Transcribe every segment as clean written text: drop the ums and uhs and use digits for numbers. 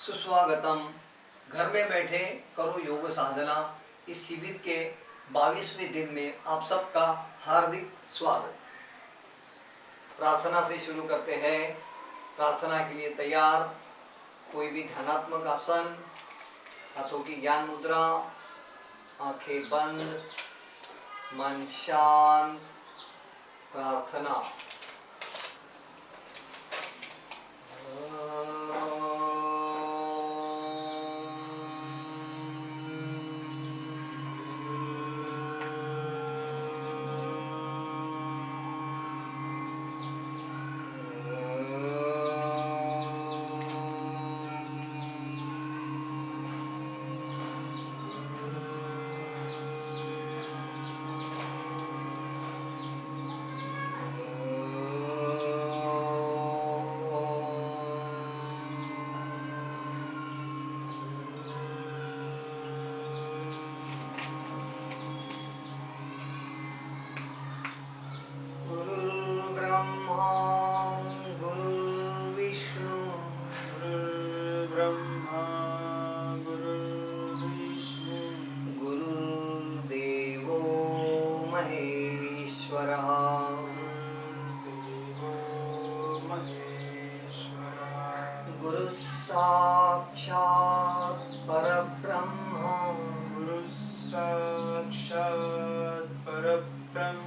सुस्वागतम। घर में बैठे करो योग साधना। इस शिविर के 22वें दिन में आप सबका हार्दिक स्वागत। प्रार्थना से शुरू करते हैं। प्रार्थना के लिए तैयार। कोई भी ध्यानात्मक आसन, हाथों की ज्ञान मुद्रा, आंखें बंद, मन शांत। प्रार्थना। गुरु साक्षात् परब्रह्म। गुरु साक्षात् परब्रह्म।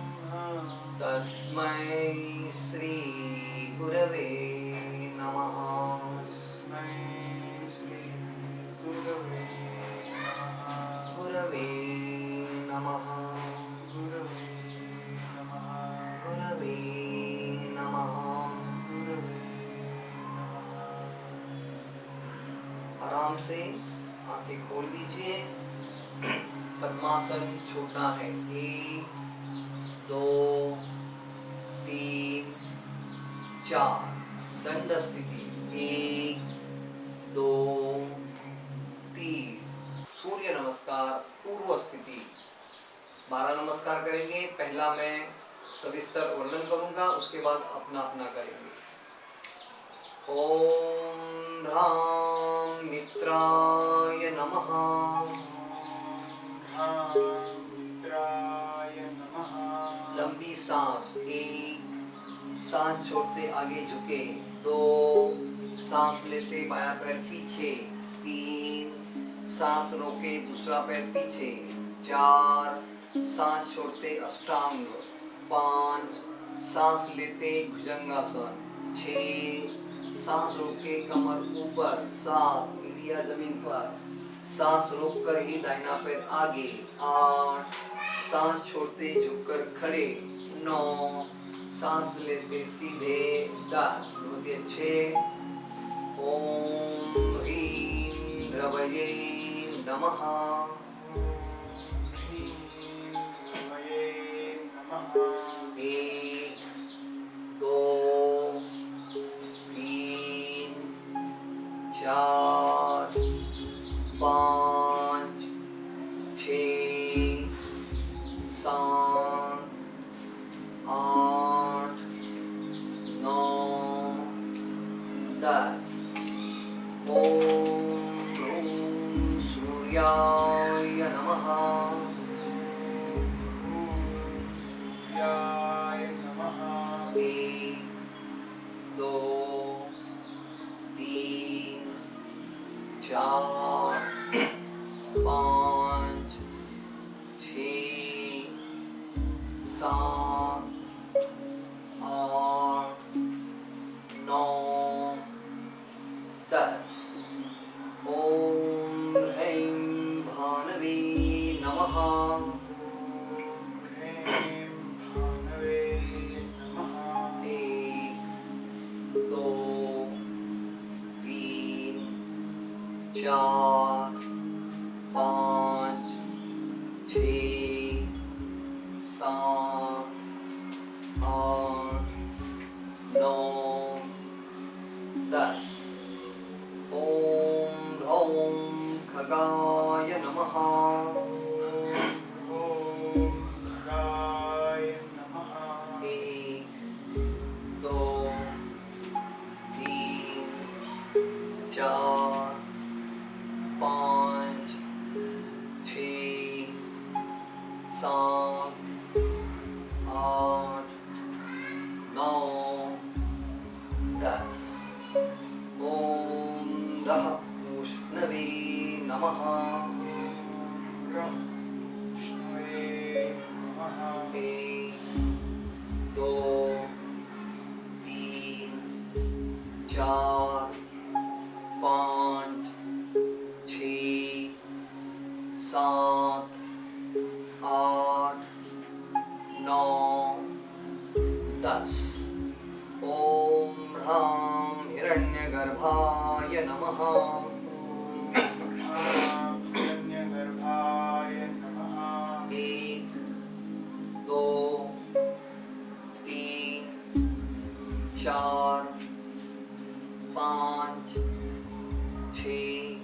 तस्मै श्री गुरवे नमः। तस्मै श्री गुरवे नमः। गुरवे नमः। गुरवे नमः। गुरवे नमः। गुरवे नमः। आराम से आंखें खोल दीजिए। पद्मासन छोड़ना है। 1 2 3 4। दंड स्थिति 1 2 3। सूर्य नमस्कार पूर्व स्थिति। 12 नमस्कार करेंगे। पहला मैं सविस्तर वर्णन करूंगा, उसके बाद अपना अपना करेंगे। ओम ह्रां मित्राय नमः। मित्राय नमः। लंबी सांस। 1 सांस छोड़ते आगे झुके। 2 सांस लेते बायां पैर पीछे। 3 सांस रोके दूसरा पैर पीछे। 4 सांस छोड़ते अष्टांग। 5 सांस लेते भुजंगासन। 6 सांस रोके कमर ऊपर। 7 इंडिया जमीन पर। सांस रोककर ही दाहिना पैर आगे। 8 सांस छोड़ते झुककर खड़े। 9 सांस लेते सीधे। 10 बहुत ही अच्छे। ओम ह्रीं रवये नमः। ह्रीं रवये नमः। 1 2 3 4 5 6 7 8 9 10। ओम ह्रूं सूर्याय नमः। सूर्याय नमः। 1 2 3 4 5 6 7 8 9 10। ओम ह्रीं भानवे नमः। ह्रीं भानवे नमः। 1 2 3 4 5 6 7 8 9 10। ओम ह्रौं खगाय नमः। ॐ खगाय नमः। 1 2 3 4 नमः। विष्णवे नमः। 1 2 3 4 5 6 7 8 9 10। ओम ह्रां हिरण्यगर्भाय नमः। हिरण्यगर्भाय नमः। 1 2 3 4 5 6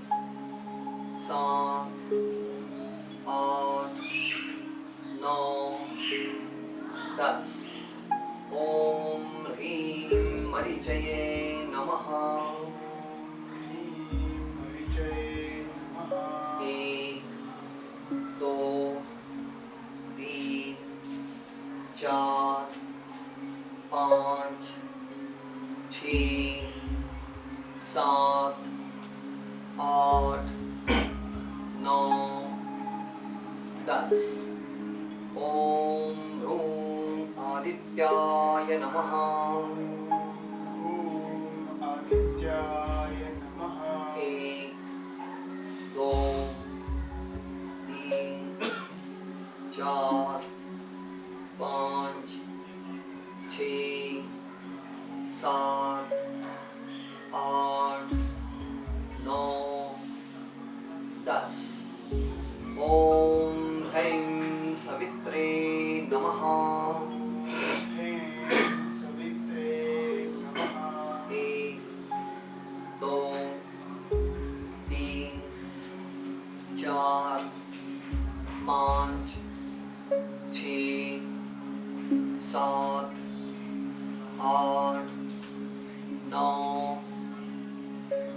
7 8 9 10। ओम ह्रीं मरीचये नमः। ह्रीं मरीचये नमः। 1 2 3 4 5 6 7 8 9 10। ओम ह्रूं आदित्याय नमः। ॐ आदित्याय नमः। 1 2 3 4 5 6 7 8 9 10। ओम ह्रीं सवित्रे नमः। ह्रीं सवित्रे नमः। 1 2 3 4 5 6 7 8 9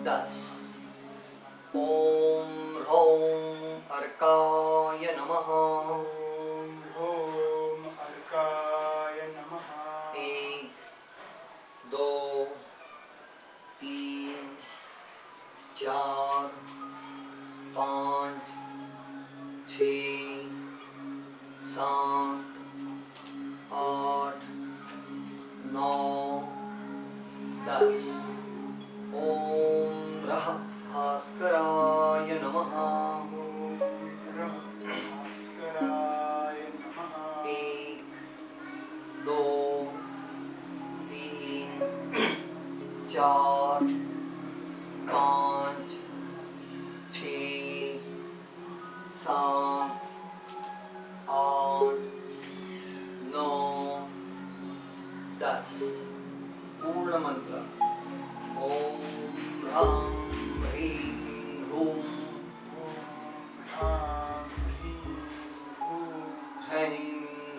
10। ओम ह्रौं अर्काय नमः। ॐ अर्काय नमः। 1 2 3 4 5 6 7 8 9 10। ओम रः भास्कराय नमः। भास्कराय नमः। 1 2 3 4 5 6 7 8 9 10। पूर्ण मंत्र। ओम ह्रां ह्रीं ह्रूं ॐ ह्रीं ह्रूं ह्रैं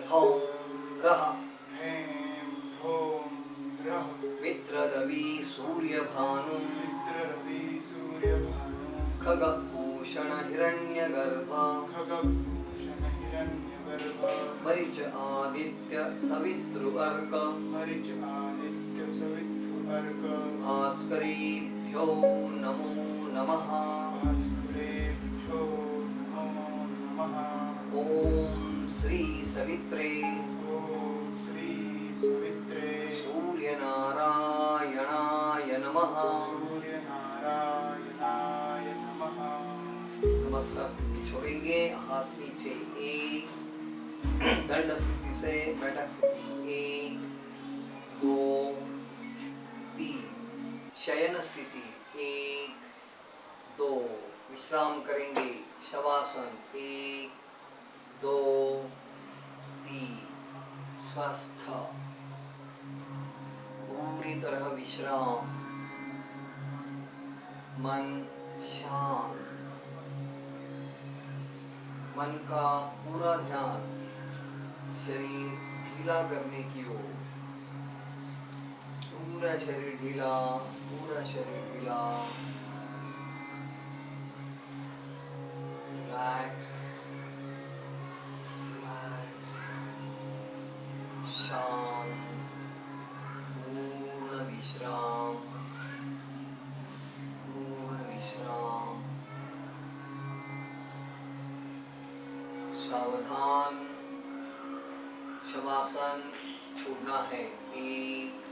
ह्रौं रः ह्रीं ह्रूं रः मित्र रवि सूर्य भानु मित्ररवि सूर्यभानु खगभूषण हिरण्यगर्भ खगभूषण हिरण्यगर्भ मरीच आदित्य सवितृ अर्क मरीच आदित्य सवितृ अर्क भास्करेभ्यो नमो नमः। भास्करेभ्यो नमो नमः। ओम श्री सवित्रे ॐ श्री सवित्रे सूर्यनारायणाय नमः। सूर्यनारायणाय नमः। नमस्कार स्थिति छोड़ेंगे, हाथ नीचे। 1 दंड स्थिति से बैठक स्थिति। 1 2 3 शयन स्थिति। 1 2 विश्राम करेंगे, शवासन। 1 2 3 स्वस्थ पूरी तरह विश्राम, मन शांत, मन का पूरा ध्यान शरीर ढीला करने की ओर। पूरा शरीर ढीला, पूरा शरीर ढीला। रिलैक्स, रिलैक्स, शांत, पूर्ण विश्राम, पूर्ण विश्राम। सावधान, शवासन छोड़ना है। 1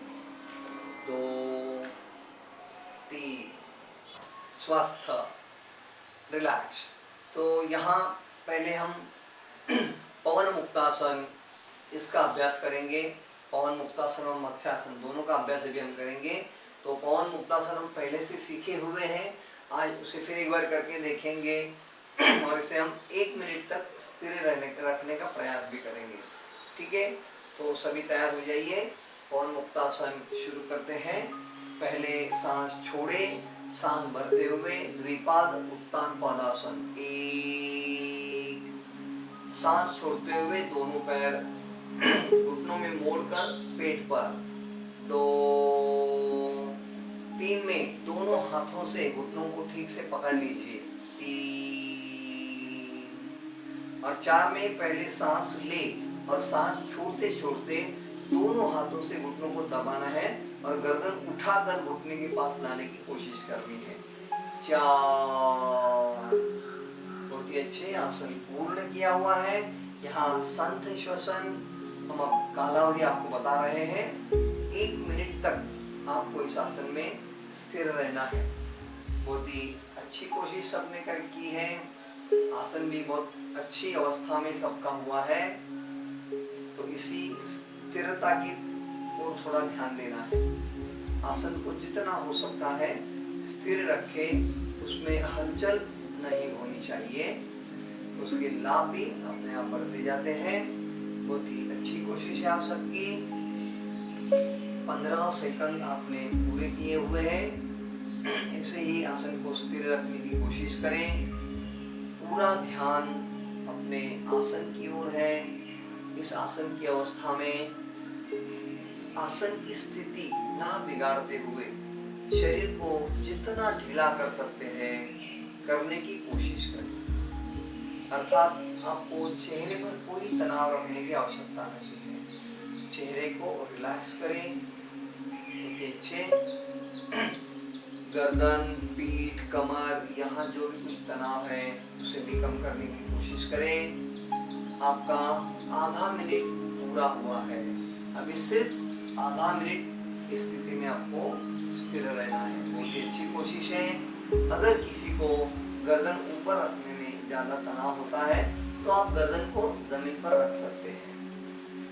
2 3। स्वस्थ, रिलैक्स। तो यहाँ पहले हम पवन मुक्तासन इसका अभ्यास करेंगे। पवन मुक्तासन और मत्स्यासन दोनों का अभ्यास अभी हम करेंगे। तो पवन मुक्तासन हम पहले से सीखे हुए हैं, आज उसे फिर एक बार करके देखेंगे और इसे हम 1 मिनट तक स्थिर रखने का प्रयास भी करेंगे। ठीक है, तो सभी तैयार हो जाइए। पवन मुक्तासन शुरू करते हैं। पहले सांस छोड़े, सांस भरते हुए द्विपाद उत्तान पादासन। 1, सांस छोड़ते हुए दोनों पैर घुटनों में मोड़कर पेट पर। 2, 3 में दोनों हाथों से घुटनों को ठीक से पकड़ लीजिए। 3 और 4 में पहले सांस ले और सांस छोड़ते छोड़ते दोनों हाथों से घुटनों को दबाना है और गर्दन उठाकर घुटने के पास लाने की कोशिश करनी है। 4। बहुत ही अच्छे, आसन पूर्ण किया हुआ है। यहाँ संत श्वसन हम अब कालावधि आपको बता रहे हैं। 1 मिनट तक आपको इस आसन में स्थिर रहना है। बहुत ही अच्छी कोशिश सबने कर की है। आसन भी बहुत अच्छी अवस्था में सबका हुआ है। तो इसी स्थिरता की ओर थोड़ा ध्यान देना है। आसन को जितना हो सकता है स्थिर रखें, उसमें हलचल नहीं होनी चाहिए। उसके लाभ भी अपने आप बढ़ते जाते हैं। बहुत ही अच्छी कोशिश है आप सबकी। 15 सेकंड आपने पूरे किए हुए हैं। ऐसे ही आसन को स्थिर रखने की कोशिश करें। पूरा ध्यान अपने आसन की ओर है। इस आसन की अवस्था में आसन की स्थिति ना बिगाड़ते हुए शरीर को जितना ढीला कर सकते हैं करने की कोशिश करें। अर्थात आपको चेहरे पर कोई तनाव रखने की आवश्यकता नहीं है। चेहरे को रिलैक्स करें। अच्छे गर्दन, पीठ, कमर, यहाँ जो भी कुछ तनाव है उसे भी कम करने की कोशिश करें। आपका आधा मिनट पूरा हुआ है। अभी सिर्फ आधा मिनट इस स्थिति में आपको स्थिर रहना है। बहुत ही अच्छी कोशिश है। अगर किसी को गर्दन ऊपर रखने में ज्यादा तनाव होता है तो आप गर्दन को जमीन पर रख सकते हैं,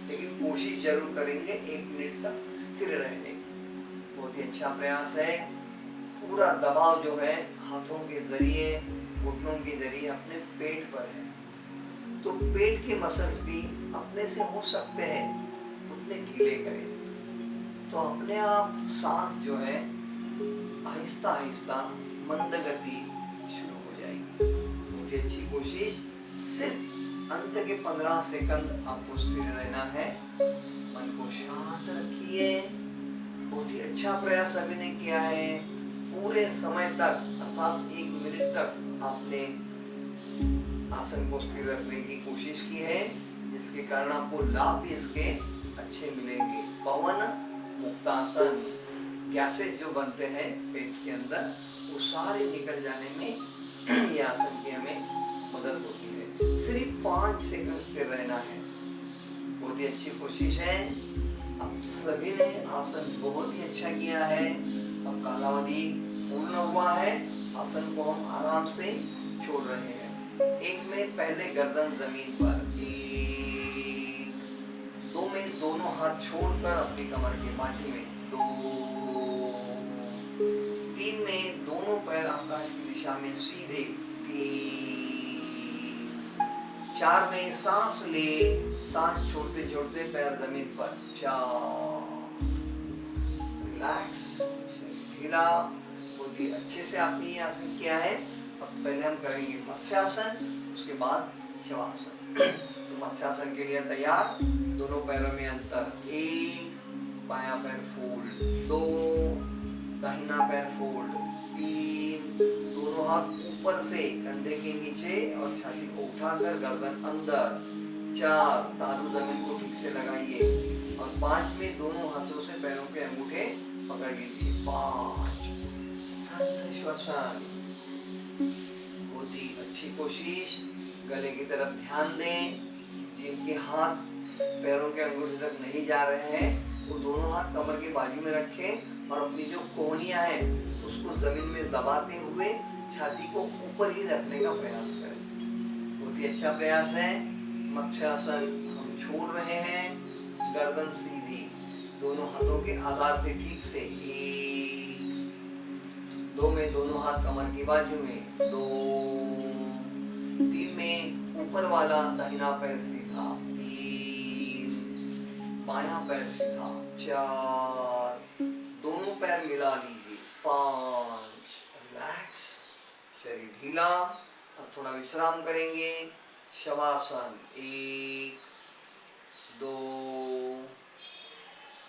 लेकिन कोशिश जरूर करेंगे 1 मिनट तक स्थिर रहने की। बहुत ही अच्छा प्रयास है। पूरा दबाव जो है हाथों के जरिए, घुटनों के जरिए अपने पेट पर है। तो पेट के मसल्स भी अपने से हो सकते हैं उतने ढीले करें। तो अपने आप सांस जो है आहिस्ता आहिस्ता मंद गति शुरू हो जाएगी। बहुत ही अच्छी कोशिश। सिर्फ अंत के 15 सेकंड आपको स्थिर रहना है। मन को शांत रखिए। बहुत ही अच्छा प्रयास अभी ने किया है। पूरे समय तक अर्थात 1 मिनट तक आपने आसन को स्थिर रखने की कोशिश की है, जिसके कारण आपको लाभ भी इसके अच्छे मिलेंगे। पवन मुक्तासन, गैसेस जो बनते हैं पेट के अंदर वो सारे निकल जाने में ये आसन की हमें मदद होती है। सिर्फ 5 सेकंड स्थिर रहना है। बहुत ही अच्छी कोशिश है। आप सभी ने आसन बहुत ही अच्छा किया है। अब कालावधि पूर्ण हुआ है। आसन को हम आराम से छोड़ रहे हैं। 1 में पहले गर्दन जमीन पर। 1, 2 में दोनों हाथ छोड़कर अपनी कमर के बाजू में। 2, 3 में दोनों पैर आकाश की दिशा में सीधे। 3, 4 में सांस ले, सांस छोड़ते छोड़ते पैर जमीन पर। 4, रिलैक्स, ढीला। बहुत ही अच्छे से आपने ये आसन किया है। अब पहले हम करेंगे मत्स्यासन, उसके बाद शवासन। तो मत्स्यासन के लिए तैयार। दोनों पैरों में अंतर। 1, बायां पैर फोल्ड। 2, दाहिना पैर फोल्ड। 3, दोनों हाथ ऊपर से कंधे के नीचे और छाती को उठाकर गर्दन अंदर। 4, तालू जमीन को ठीक से लगाइए। और 5 में दोनों हाथों से पैरों के अंगूठे पकड़ लीजिए। 5, संत श्वसन। बहुत ही अच्छी कोशिश। गले की तरफ ध्यान दें। जिनके हाथ पैरों के अंगूठे तक नहीं जा रहे हैं वो दोनों हाथ कमर के बाजू में रखें और अपनी जो कोहनियां हैं उसको जमीन में दबाते हुए छाती को ऊपर ही रखने का प्रयास करें। बहुत ही अच्छा प्रयास है। मत्स्यासन हम छोड़ रहे हैं, गर्दन सीधी, दोनों हाथों के आधार से ठीक से। 1 2 में दोनों हाथ कमर की बाजू में। 2 3 में ऊपर वाला दाहिना पैर सीधा। 3 बायां पैर सीधा। 4 दोनों पैर मिला लीजिए। 5 रिलैक्स, शरीर ढीला। अब थोड़ा विश्राम करेंगे। शवासन 1 2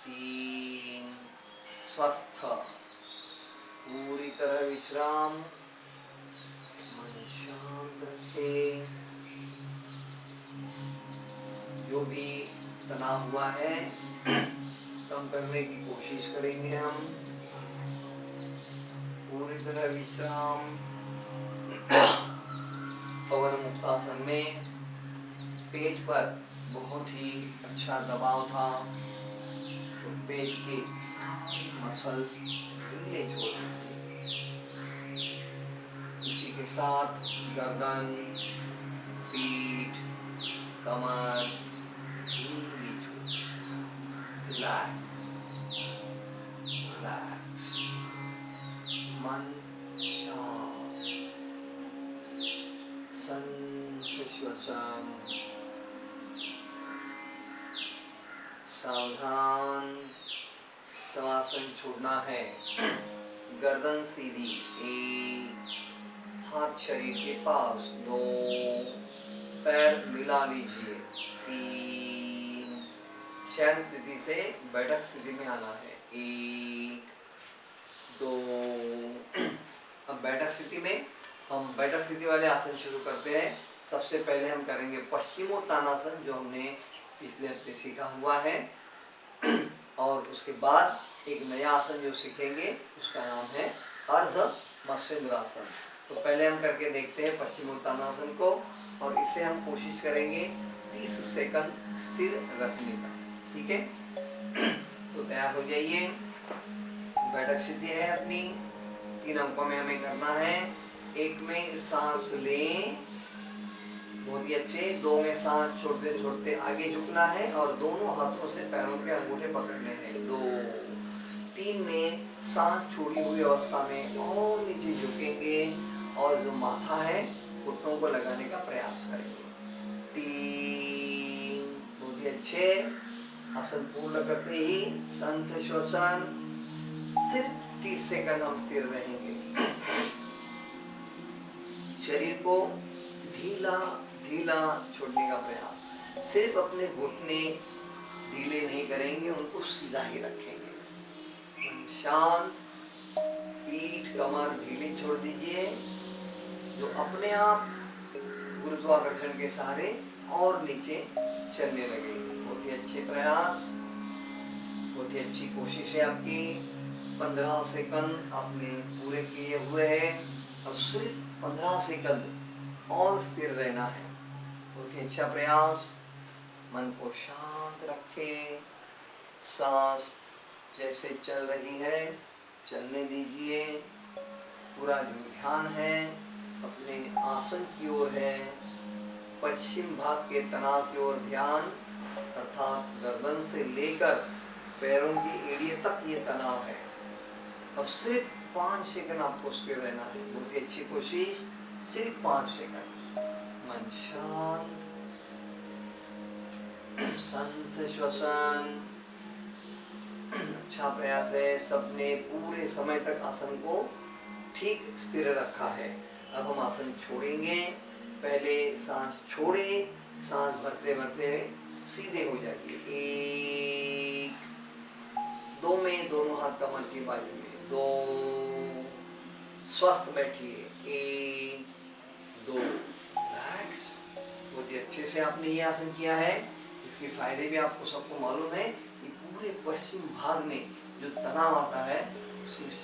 3 स्वस्थ, पूरी तरह विश्राम। मन शांत रखें। जो भी तनाव हुआ है कम करने की कोशिश करेंगे हम। पूरी तरह विश्राम। पवन मुक्तासन में पेट पर बहुत ही अच्छा दबाव था, तो पेट के मसल्स ढीले छोड़ दीजिए। उसी के साथ गर्दन, पीठ, कमर ढीली छोड़। रिलैक्स रिलैक्स, मन शांत। श्वसन, सावधान। शवासन छोड़ना है। गर्दन सीधी। 1 हाथ शरीर के पास। 2 पैर मिला लीजिए। 3 शयन स्थिति से बैठक स्थिति में आना है। 1 2 अब बैठक स्थिति में हम बैठक स्थिति वाले आसन शुरू करते हैं। सबसे पहले हम करेंगे पश्चिमोत्तानासन, जो हमने पिछले हफ्ते सीखा हुआ है। और उसके बाद एक नया आसन जो सीखेंगे उसका नाम है अर्ध मत्स्येंद्रासन। तो पहले हम करके देखते हैं पश्चिमोत्तानासन को, और इसे हम कोशिश करेंगे 30 सेकंड स्थिर रखने का। ठीक है, तो तैयार हो जाइए। बैठक स्थिति है अपनी। 3 अंकों में हमें करना है। 1 में सांस लें, बहुत ही अच्छे। 2 में सांस छोड़ते छोड़ते आगे झुकना है और दोनों हाथों से पैरों के अंगूठे पकड़ने हैं। 2 3 में सांस छोड़ी हुई अवस्था में और नीचे झुकेंगे और जो माथा है घुटनों को लगाने का प्रयास करेंगे। 3 बहुत ही अच्छे। आसन पूर्ण करते ही संत श्वसन, सिर्फ 30 सेकंड हम स्थिर रहेंगे। शरीर को ढीला ढीला छोड़ने का प्रयास। सिर्फ अपने घुटने ढीले नहीं करेंगे, उनको सीधा ही रखेंगे। मन शांत। पीठ कमर ढीली छोड़ दीजिए, जो अपने आप गुरुत्वाकर्षण के सहारे और नीचे चलने लगेंगे। बहुत ही अच्छे प्रयास, बहुत ही अच्छी कोशिश है आपकी। 15 सेकंड आपने पूरे किए हुए हैं। अब सिर्फ 15 सेकंड और स्थिर रहना है। बहुत ही अच्छा प्रयास। मन को शांत रखें। सांस जैसे चल रही है चलने दीजिए। पूरा जो ध्यान है अपने आसन की ओर है। पश्चिम भाग के तनाव की ओर ध्यान, अर्थात गर्दन से लेकर पैरों की एड़ियों तक ये तनाव है। अब सिर्फ 5 सेकंड आपको स्थिर रहना है। बहुत ही अच्छी कोशिश। सिर्फ 5 सेकंड। मन शांत। संत श्वसन। अच्छा प्रयास है। सबने पूरे समय तक आसन को ठीक स्थिर रखा है। अब हम आसन छोड़ेंगे। पहले सांस छोड़े, सांस भरते भरते सीधे हो जाइए। 1 2 में दोनों हाथ कमर की बाजू में। 2 स्वस्थ बैठिए। 1 2 रिलैक्स। बहुत ही अच्छे से आपने ये आसन किया है। इसके फायदे भी आपको सबको मालूम है कि पूरे पश्चिम भाग में जो तनाव आता है,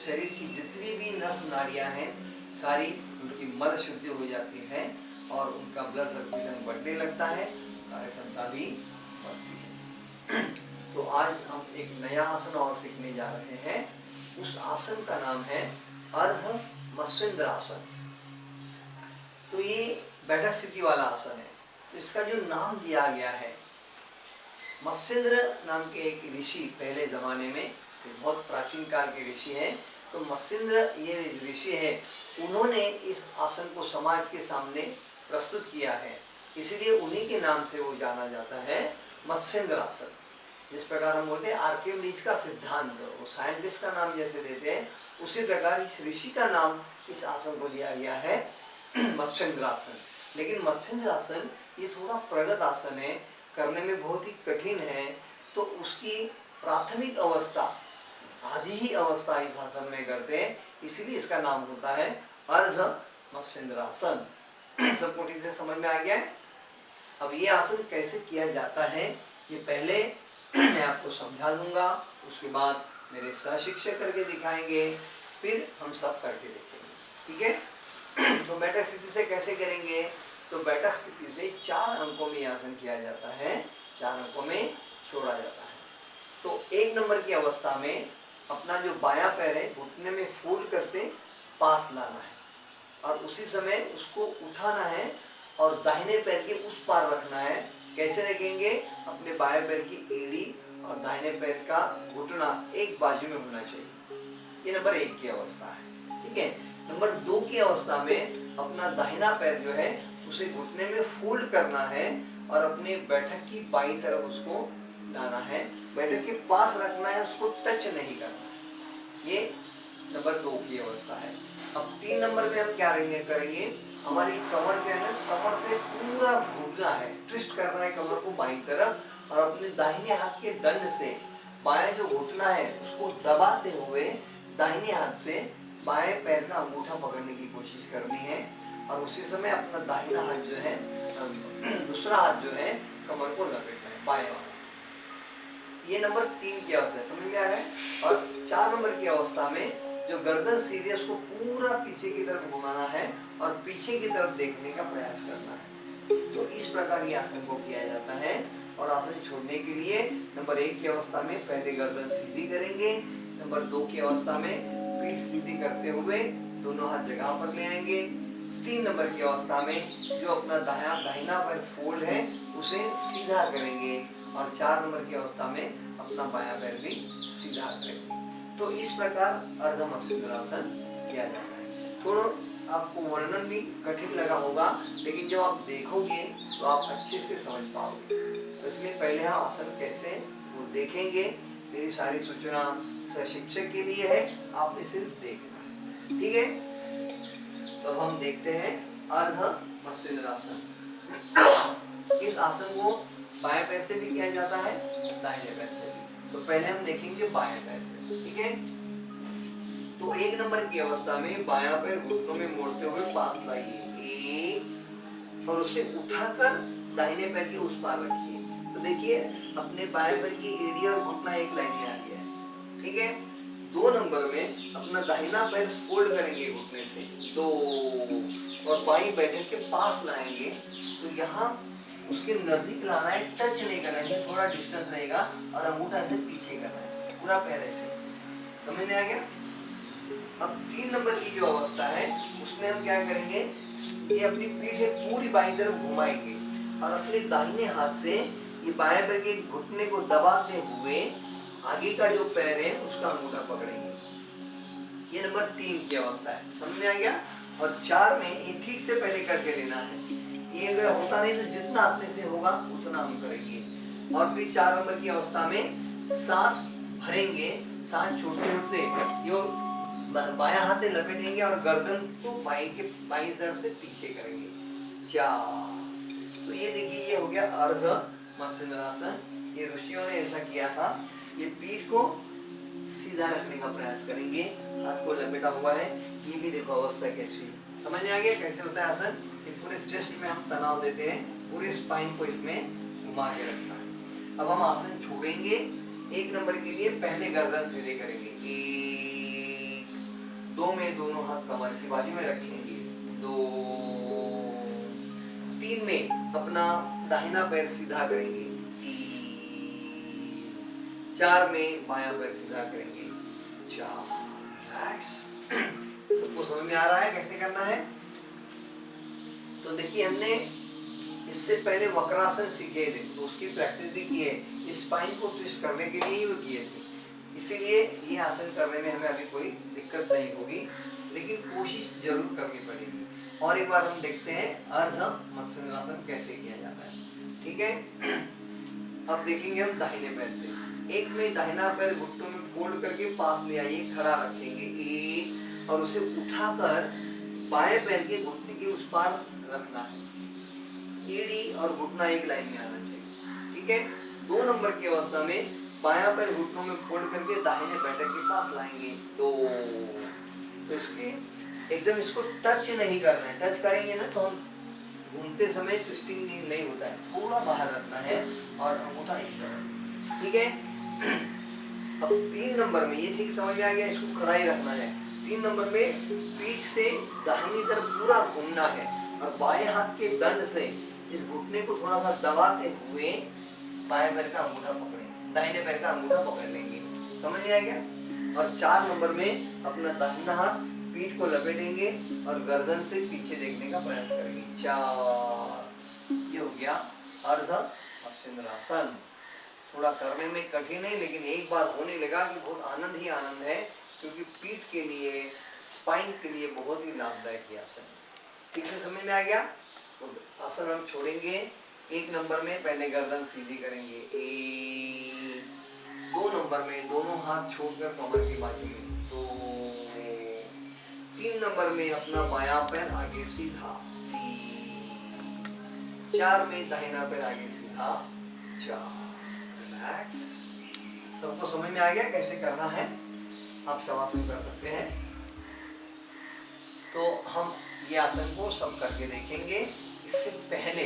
शरीर की जितनी भी नस नाड़ियां हैं सारी उनकी मल शुद्धि हो जाती है और उनका ब्लड सर्कुलेशन बढ़ने लगता है, कार्य क्षमता भी बढ़ती है। तो आज हम एक नया आसन और सीखने जा रहे हैं। उस आसन का नाम है अर्ध मत्स्येंद्र आसन। तो ये बैठक स्थिति वाला आसन है। तो इसका जो नाम दिया गया है, मत्स्येंद्र नाम के एक ऋषि पहले जमाने में, बहुत प्राचीन काल के ऋषि हैं, तो मत्स्येंद्र ये ऋषि है, उन्होंने इस आसन को समाज के सामने प्रस्तुत किया है, इसलिए उन्हीं के नाम से वो जाना जाता है मत्स्येंद्र आसन। जिस प्रकार हम बोलते हैं आर्किमिडीज का सिद्धांत, वो साइंटिस्ट का नाम जैसे देते हैं, उसी प्रकार इस ऋषि का नाम इस आसन को दिया गया है मत्स्येंद्र आसन। लेकिन मत्स्येंद्र आसन ये थोड़ा प्रगत आसन है, करने में बहुत ही कठिन है। तो उसकी प्राथमिक अवस्था, आधी ही अवस्था इस आसन में करते हैं, इसीलिए इसका नाम होता है अर्ध मत्स्येंद्र आसन। सबको ठीक से समझ में आ गया है? अब ये आसन कैसे किया जाता है ये पहले मैं आपको समझा दूंगा, उसके बाद मेरे सहशिक्षक करके दिखाएंगे, फिर हम सब करके देखेंगे। ठीक है? तो बैठक स्थिति से कैसे करेंगे? तो बैठक स्थिति से 4 अंकों में आसन किया जाता है, 4 अंकों में छोड़ा जाता है। तो 1 नंबर की अवस्था में अपना जो बायां पैर है घुटने में फोल्ड करते पास लाना है, और उसी समय उसको उठाना है और दाहिने पैर के उस पार रखना है। कैसे रखेंगे? अपने बाएं पैर की एड़ी और दाहिने पैर का घुटना एक बाजू में होना चाहिए। ये नंबर 1 की अवस्था है। ठीक है? नंबर 2 की अवस्था में अपना दाहिना पैर जो है उसे घुटने में फोल्ड करना है और अपने बैठक की बाईं तरफ उसको लाना है, बैठक के पास रखना है, उसको टच नहीं करना है। ये नंबर 2 की अवस्था है। अब 3 नंबर में हम क्या करेंगे? हमारी कमर जो है ना, कमर से पूरा घूमना है, ट्विस्ट करना है कमर को बाईं तरफ, और अपने दाहिने हाथ के दंड से बाएं जो घुटना है उसको दबाते हुए दाहिने हाथ से बाएं पैर का अंगूठा पकड़ने की कोशिश करनी है, और उसी समय अपना दाहिना हाथ जो है, दूसरा हाथ जो है कमर को लपेटना है, बाएं वाला। ये नंबर 3 की अवस्था है, समझ में आ रहा है? और 4 नंबर की अवस्था में जो गर्दन सीधी है उसको पूरा पीछे की तरफ घुमाना है और पीछे की तरफ देखने का प्रयास करना है। तो इस प्रकार ये आसन को किया जाता है। और आसन छोड़ने के लिए नंबर 1 की अवस्था में पहले गर्दन सीधी करेंगे, नंबर 2 की अवस्था में पीठ सीधी करते हुए दोनों हाथ जगह पर ले आएंगे, 3 नंबर की अवस्था में जो अपना दाहिना पैर फोल्ड है उसे सीधा करेंगे, और 4 नंबर की अवस्था में अपना बायां पैर भी सीधा करेंगे। तो इस प्रकार अर्ध मत्स्येंद्र आसन किया जाता है। थोड़ा आपको वर्णन भी कठिन लगा होगा, लेकिन जब आप देखोगे तो आप अच्छे से समझ पाओगे। तो इसलिए पहले हम आसन कैसे वो देखेंगे। मेरी सारी सूचना सहशिक्षक के लिए है, आपने सिर्फ देखना है। ठीक है? तो अब हम देखते हैं अर्ध मत्स्येंद्र आसन। इस आसन को बाएं पैर से भी किया जाता है, दाहिने पैर से भी। तो पहले हम देखेंगे बाएं पैर से। ठीक है? तो 1 नंबर की अवस्था में बायां पैर घुटनों में मोड़ते हुए पास लाइए, और उसे उठाकर दाहिने पैर के उस पार रखिए। तो देखिए अपने बाएं पैर की एड़ी और घुटना एक लाइन में आ गया है। ठीक है? 2 नंबर में अपना दाहिना पैर फोल्ड करेंगे घुटने से 2, और बाईं बैठक के पास लाएंगे। तो यहाँ उसके नजदीक लाना है, टच नहीं करना है, थोड़ा डिस्टेंस रहेगा, और अंगूठा ऐसे पीछे करना है, पूरा पैर ऐसे। समझ में आ गया? अब 3 नंबर की जो अवस्था है उसमें हम क्या करेंगे? ये अपनी पीठ पूरी बाईं तरफ घुमाएंगे, और अपने दाहिने हाथ से ये बाएं पैर के घुटने को दबाते हुए आगे का जो पैर है उसका अंगूठा पकड़ेंगे। ये नंबर 3 की अवस्था है। समझ में आ गया? और 4 में ये ठीक से पहले करके लेना है। ये अगर होता नहीं तो जितना अपने से होगा उतना हम करेंगे। और फिर 4 नंबर की अवस्था में सांस भरेंगे, सांस छोड़ते छोड़ते यो बायां हाथ से लपेटेंगे और गर्दन को बाईं तरफ से पीछे करेंगे। 4। तो ये देखिए, ये हो गया अर्ध मत्स्येंद्र आसन। ये ऋषियों ने ऐसा किया था। ये पीठ को सीधा रखने का प्रयास करेंगे, हाथ को लपेटा हुआ है। ये भी देखो अवस्था कैसी है। समझ में आ गया कैसे होता है आसन? ये पूरे चेस्ट में हम तनाव देते हैं, पूरे स्पाइन को इसमें घुमा के रखना है। अब हम आसन छोड़ेंगे। 1 नंबर के लिए पहले गर्दन सीधे करेंगे, 1, 2 में दोनों हाथ कमर की बाजू में रखेंगे, 2, 3 में अपना दाहिना पैर सीधा करेंगे, 3, 4 में बायां पैर सीधा करेंगे, 4। रिलैक्स। सबको समझ में आ रहा है कैसे करना है? तो देखिए हमने इससे पहले वक्रासन सीखे थे, तो उसकी प्रैक्टिस भी की है, स्पाइन को ट्विस्ट करने के लिए ही वो किए थे, इसीलिए ये आसन करने में हमें अभी कोई दिक्कत नहीं होगी, लेकिन कोशिश जरूर करनी पड़ेगी। और एक बार हम देखते हैं अर्ध मत्स्येंद्रासन कैसे किया जाता है। ठीक है, अब देखेंगे हम दाहिने पैर से। एक में दाहिना पैर घुटनों में फोल्ड करके पास ले आइए, खड़ा रखेंगे एक, और उसे उठाकर बाएं पैर के घुटने के उस पार रखना है, एड़ी और घुटना एक लाइन में आना चाहिए। ठीक है, 2 नंबर की अवस्था में बायां पैर घुटनों में फोल्ड करके दाहिने बैठक के पास लाएंगे, तो इसके एकदम इसको टच नहीं करना है, टच करेंगे ना तो हम घूमते समय ट्विस्टिंग नहीं होता है, थोड़ा बाहर रखना है और अंगूठा इस तरह। ठीक है, अब 3 नंबर में ये ठीक समझ में आ गया, इसको खड़ा ही रखना है। 3 नंबर में पीठ से दाहिनी तरफ पूरा घूमना है और बाएं हाथ के दंड से इस घुटने को थोड़ा सा दबाते हुए बाएं पैर का अंगूठा पकड़ें, दाहिने पैर का अंगूठा पकड़ लेंगे। समझ में आ गया? और 4 नंबर में अपना दाहिना हाथ पीठ को लपेटेंगे और गर्दन से पीछे देखने का प्रयास करेंगे। 4। ये हो गया अर्ध मत्स्येंद्रासन। थोड़ा करने में कठिन है, लेकिन एक बार होने लगा कि बहुत आनंद ही आनंद है, क्योंकि पीठ के लिए, स्पाइन के लिए बहुत ही लाभदायक है आसन। ठीक से समझ में आ गया? तो आसन हम छोड़ेंगे। 1 नंबर में पहले गर्दन सीधी करेंगे, 1। 2 नंबर में दोनों हाथ छोड़कर कमर के बाजू में, 2। 3 नंबर में अपना बायां पैर आगे सीधा, 3। 4 में दाहिना पैर आगे सीधा, 4। रिलैक्स। सबको समझ में आ गया कैसे करना है? आप शवासन कर सकते हैं। तो हम ये आसन को सब करके देखेंगे। इससे पहले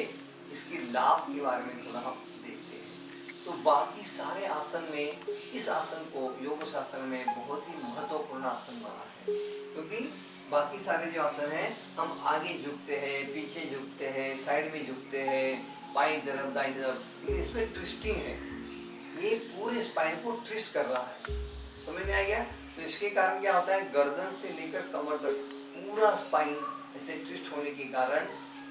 इसकी लाभ के बारे में थोड़ा हम देखते हैं। तो बाकी सारे आसन में इस आसन को योग शास्त्र में बहुत ही महत्वपूर्ण आसन बना है, क्योंकि बाकी सारे जो आसन हैं हम आगे झुकते हैं, पीछे झुकते हैं, साइड में झुकते हैं, बाईं तरफ दाईं तरफ, लेकिन इसमें ट्विस्टिंग है, ये पूरे स्पाइन को ट्विस्ट कर रहा है। समझ में आ गया? तो इसके कारण क्या होता है, गर्दन से लेकर कमर तक पूरा स्पाइन ऐसे ट्विस्ट होने के कारण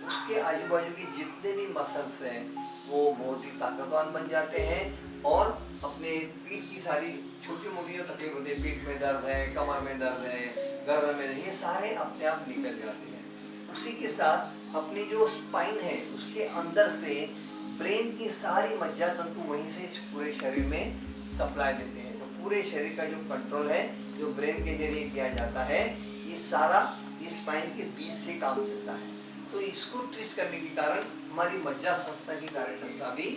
उसके आजू बाजू के जितने भी मसल्स हैं वो बहुत ही ताकतवान बन जाते हैं, और अपने पीठ की सारी छोटी मोटी जो तकलीफ होती है, पीठ में दर्द है, कमर में दर्द है, गर्दन में दर्द, ये सारे अपने आप निकल जाते हैं। उसी के साथ अपनी जो स्पाइन है उसके अंदर से ब्रेन की सारी मज्जा तंतु वहीं से इस पूरे शरीर में सप्लाई देते हैं। तो पूरे शरीर का जो कंट्रोल है जो ब्रेन के जरिए किया जाता है, ये सारा ये स्पाइन के बीच से काम चलता है। तो इसको ट्विस्ट करने के कारण हमारी मज्जा संस्था की कार्यक्षमता भी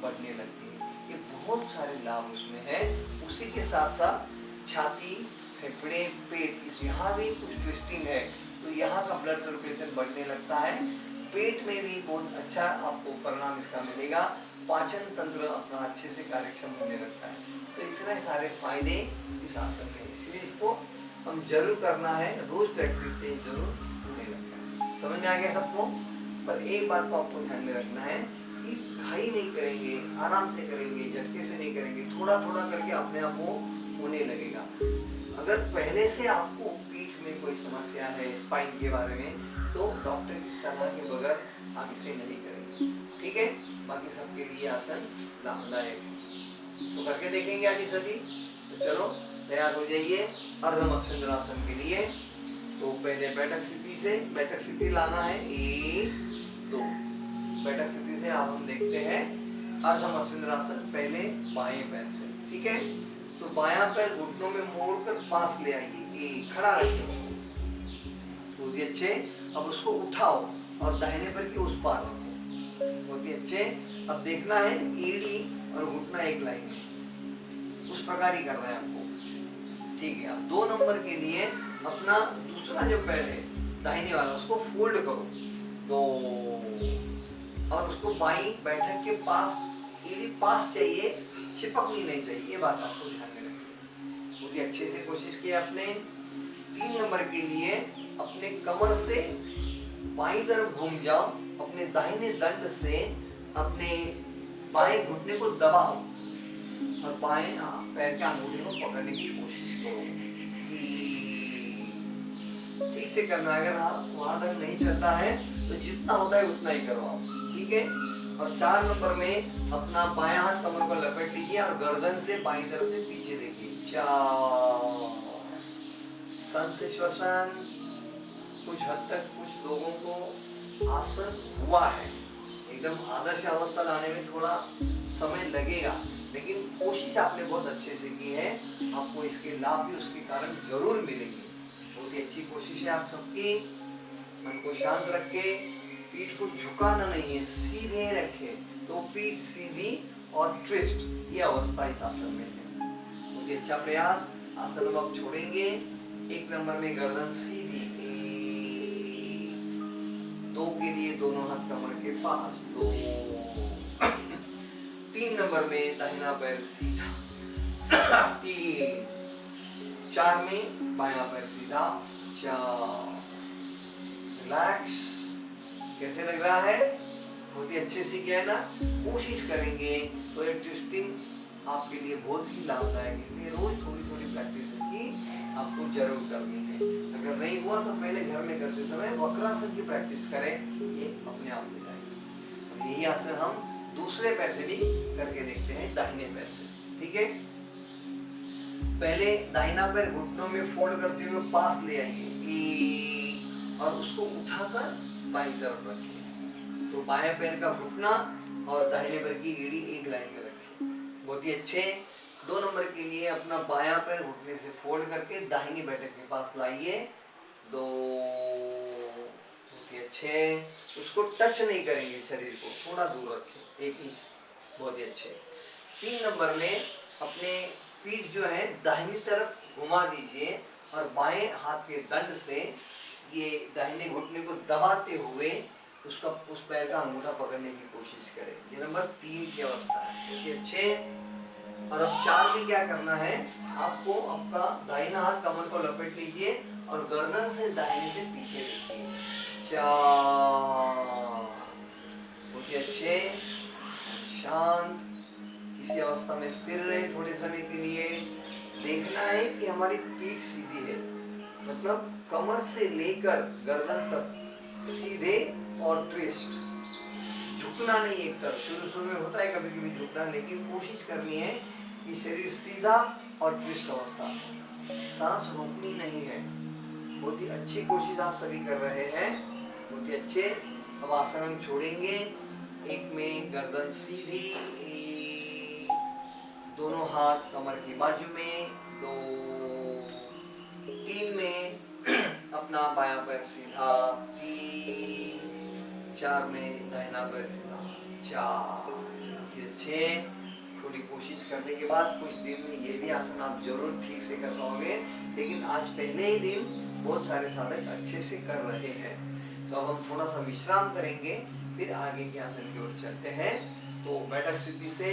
बढ़ने लगती है। ये बहुत सारे लाभ उसमें है। उसी के साथ साथ छाती, फेफड़े, पेट, यहाँ भी कुछ ट्विस्टिंग है तो यहाँ का ब्लड सर्कुलेशन बढ़ने लगता है। पेट में भी बहुत अच्छा आपको परिणाम इसका मिलेगा। पाचन तंत्र अपना अच्छे से कार्यक्षम होने लगता है। तो इतने सारे फायदे इस आसन में, इसलिए इसको हम जरूर करना है, रोज प्रैक्टिस से जरूर होने लगता है। समझ में आ गया सबको? पर एक बात को आपको ध्यान में रखना है कि घाई नहीं करेंगे, आराम से करेंगे, झटके से नहीं करेंगे, थोड़ा थोड़ा करके अपने आप वो होने लगेगा। अगर पहले से आपको पीठ में कोई समस्या है, स्पाइन के बारे में, तो डॉक्टर की सलाह के बगैर आप इसे नहीं करेंगे। ठीक है? बाकी सबके लिए आसन लाभदायक है। तो करके देखेंगे अभी सभी। तो चलो तैयार हो जाइए अर्ध मत्स्येंद्रासन के लिए। तो पहले बैठक स्थिति लाना है, 1, 2। बैठक स्थिति से अब हम देखते हैं अर्ध मत्स्येंद्रासन, पहले बाएं पैर से। ठीक है? तो बायां पैर घुटनों में मोड़कर पास ले आइए, 1, खड़ा रखिए उसको, बहुत ही अच्छे। अब उसको उठाओ और दाहिने पैर के उस पार रखो, बहुत ही अच्छे। अब देखना है एड़ी और घुटना एक लाइन में, उस प्रकार ही करना है आपको। ठीक है? अब 2 नंबर के लिए अपना दूसरा जो पैर है दाहिने वाला, उसको फोल्ड करो, 2, और उसको बाईं बैठक के पास, एड़ी पास चाहिए, चिपकनी नहीं चाहिए, ये बात आपको ध्यान में रखिए। बहुत ही अच्छे से कोशिश किया आपने। 3 नंबर के लिए अपने कमर से बाईं तरफ घूम जाओ अपने दाहिने दंड से अपने बाएं घुटने को दबाओ और बाएं पैर के अंगूठे को पकड़ने की कोशिश करो कि ठीक से करना। अगर वहां तक नहीं चलता है तो जितना होता है उतना ही करो आप, ठीक है। और 4 नंबर में अपना बायां हाथ कमर पर लपेट लीजिए और गर्दन से बाईं तरफ से पीछे देखिए। 4 संत श्वसन। कुछ हद तक कुछ लोगों को आसन हुआ है, एकदम आदर्श अवस्था लाने में थोड़ा समय लगेगा, लेकिन कोशिश आपने बहुत अच्छे से की है। आपको इसके लाभ भी उसके कारण जरूर मिलेंगे। बहुत ही अच्छी कोशिश है आप सबकी। मन को शांत रखे, पीठ को झुकाना नहीं है, सीधे रखे तो पीठ सीधी और ट्विस्ट, ये अवस्था इस आसन में है। बहुत ही अच्छा प्रयास। आसन अब छोड़ेंगे। 1 नंबर में गर्दन सीधी, 2 के लिए दोनों हाथ कमर के पास, 2 3 नंबर में दाहिना पैर सीधा, 3 4 में बायां पैर सीधा, 4 रिलैक्स। कैसे लग रहा है? बहुत ही अच्छे से किया है ना। कोशिश करेंगे तो ये ट्विस्टिंग आपके लिए बहुत ही लाभदायक है, इसलिए रोज थोड़ी थोड़ी प्रैक्टिस की आपको जरूर करनी है। अगर नहीं हुआ तो पहले घर में करते समय वक्रासन की प्रैक्टिस करें, ये अपने आप हो जाएगा। यही आसन हम दूसरे पैर से भी करके देखते हैं, दाहिने पैर से, ठीक है। पहले दाहिना पैर घुटनों में फोल्ड करते हुए पास ले आएंगे और उसको उठाकर बाईं तरफ रखें। तो बाएं पैर का घुटना और दाहिने पैर की एड़ी एक लाइन में रखें। बहुत ही अच्छे। 2 नंबर के लिए अपना बायां पैर घुटने से फोल्ड करके दाहिनी बैठक के पास लाइए। 2 बहुत ही अच्छे। उसको टच नहीं करेंगे, शरीर को थोड़ा दूर रखें, 1 इंच। बहुत ही अच्छे। 3 नंबर में अपने पीठ जो है दाहिनी तरफ घुमा दीजिए और बाएं हाथ के दंड से ये दाहिने घुटने को दबाते हुए उस पैर का अंगूठा पकड़ने की कोशिश करें। ये नंबर 3 की अवस्था है। बहुत ही अच्छे। और अब 4 में क्या करना है, आपको आपका दाहिना हाथ कमर को लपेट लीजिए और गर्दन से दाहिने से पीछे देखिए। 4 बहुत ही अच्छे। शांत। इसी अवस्था में स्थिर रहे थोड़े समय के लिए। देखना है कि हमारी पीठ सीधी है, मतलब कमर से लेकर गर्दन तक सीधे और ट्विस्ट, झुकना नहीं एक तरफ। शुरू में होता है कभी कभी झुकना, लेकिन कोशिश करनी है कि शरीर सीधा और ट्विस्ट अवस्था, सांस रोकनी नहीं है। बहुत ही अच्छी कोशिश आप सभी कर रहे हैं, बहुत ही अच्छे। अब आसन हम छोड़ेंगे। 1 में गर्दन सीधी, दोनों हाथ कमर की बाजू में, 2 3 में अपना बायां पैर सीधा, 3 4 में दाहिना पैर सीधा, 4 अच्छे। थोड़ी कोशिश करने के बाद कुछ दिन में ये भी आसन आप जरूर ठीक से कर पाओगे, लेकिन आज पहले ही दिन बहुत सारे साधक अच्छे से कर रहे हैं। तो अब हम थोड़ा सा विश्राम करेंगे, फिर आगे के आसन की ओर चलते हैं। तो बैठक स्थिति से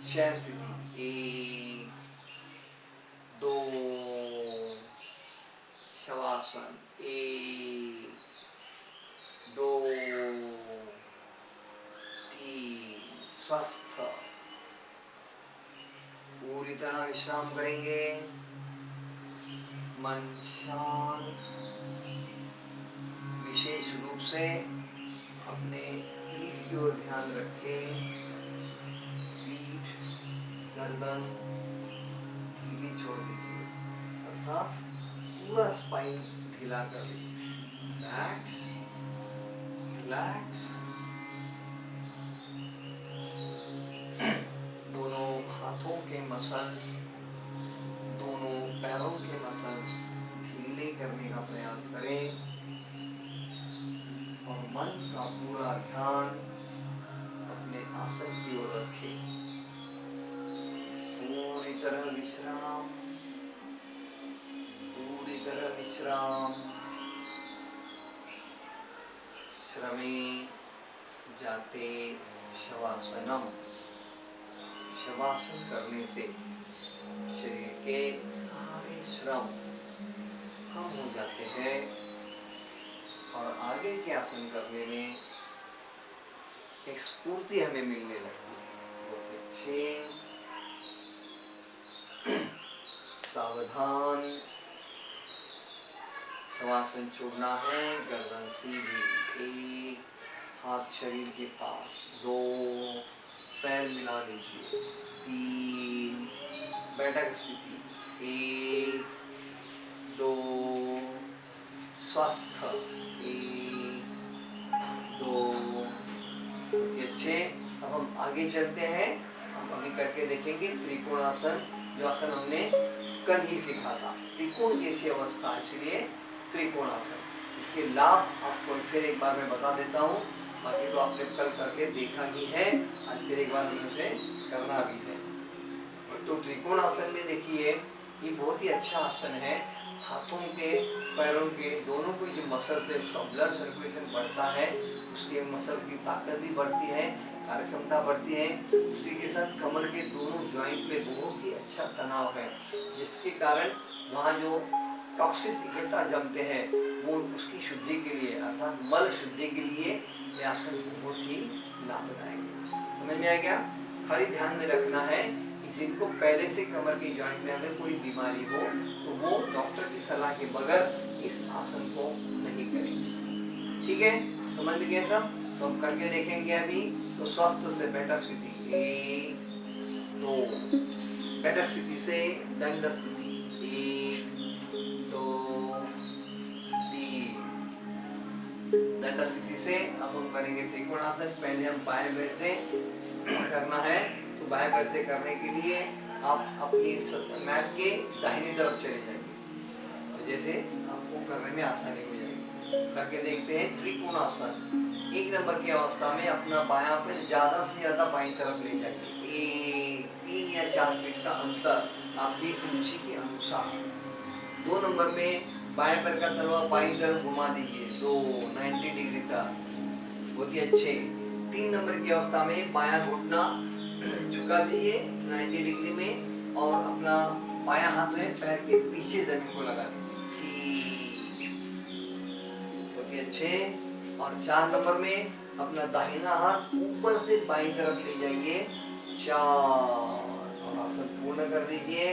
शयन स्थिति, 1 2 शवासन, 1 2 3 स्वस्थ। पूरी तरह विश्राम करेंगे, मन शांत। विशेष रूप से अपने पीठ की ओर ध्यान रखें। पीठ, गर्दन ढीली छोड़ दीजिए, अर्थात पूरा स्पाइन ढीला कर लीजिए। Relax relax. दोनों हाथों के मसल्स, दोनों पैरों के मसल्स ढीले करने का प्रयास करें और मन का पूरा ध्यान अपने आसन की ओर रखें। पूरी तरह विश्राम, पूरी तरह विश्राम। श्रमे जाते शवासनम। शवासन करने से शरीर के सारे श्रम कम हो जाते हैं और आगे के आसन करने में एक स्फूर्ति हमें मिलने लगती है। बहुत अच्छे, सावधान, शवासन छोड़ना है, गर्दन सीधी, एक हाथ शरीर के पास, 2 पैर मिला दीजिए, 3 बैठक स्थिति, 1 2 स्वस्थ, 1 2। अच्छे। अब हम आगे चलते हैं, हम अभी करके देखेंगे त्रिकोणासन, जो आसन हमने कल ही सीखा था। त्रिकोण जैसी अवस्था, इसलिए त्रिकोणासन। इसके लाभ आपको फिर एक बार मैं बता देता हूँ, बाकी तो आपने कल करके देखा ही है, आज फिर एक बार हमें उसे करना भी है। तो त्रिकोणासन में देखिए, ये बहुत ही अच्छा आसन है। हाथों के पैरों के दोनों को जो मसल्स है, उसका ब्लड सर्कुलेशन बढ़ता है, उसके मसल की ताकत भी बढ़ती है, कार्यक्षमता बढ़ती है। उसी के साथ कमर के दोनों जॉइंट पे बहुत ही अच्छा तनाव है, जिसके कारण वहाँ जो टॉक्सिस इकट्ठा जमते हैं, वो उसकी शुद्धि के लिए, अर्थात मल शुद्धि के लिए ये आसन बहुत ही लाभदायक है। समझ में आ गया? खाली ध्यान में रखना है कि जिनको पहले से कमर के जॉइंट में अगर कोई बीमारी हो, तो वो डॉक्टर की सलाह के बगैर इस आसन को नहीं करेंगे। ठीक है, समझ में गया सब? तो हम करके देखेंगे अभी। तो स्वस्थ से बैठक स्थिति, 1 2, बैठक स्थिति से दंड स्थिति, 1 2 3। दंड स्थिति से अब हम करेंगे त्रिकोणासन। पहले हम बाएं पैर से करना है, तो बाएं पैर से करने के लिए आप अपनी मैट के दाहिनी तरफ चले जाएंगे, तो जैसे आपको करने में आसानी हो जाएगी। करके देखते हैं त्रिकोणासन। 1 नंबर की अवस्था में अपना बायां पैर ज्यादा से ज्यादा बाईं तरफ ले जाइए, 3 या 4 फीट का अंतर आपकी ऊंची के अनुसार। 2 नंबर में बाएं पैर का तलवा बाईं तरफ घुमा दीजिए, 90 डिग्री तक, बहुत ही अच्छे। 3 नंबर की अवस्था में बायां घुटना झुका दीजिए 90 डिग्री में, और अपना बायां हाथ में पैर के पीछे जमीन को लगा दीजिए, बहुत ही अच्छे। और 4 नंबर में अपना दाहिना हाथ ऊपर से बाईं तरफ ले जाइए, 4, और आसन पूर्ण कर दीजिए।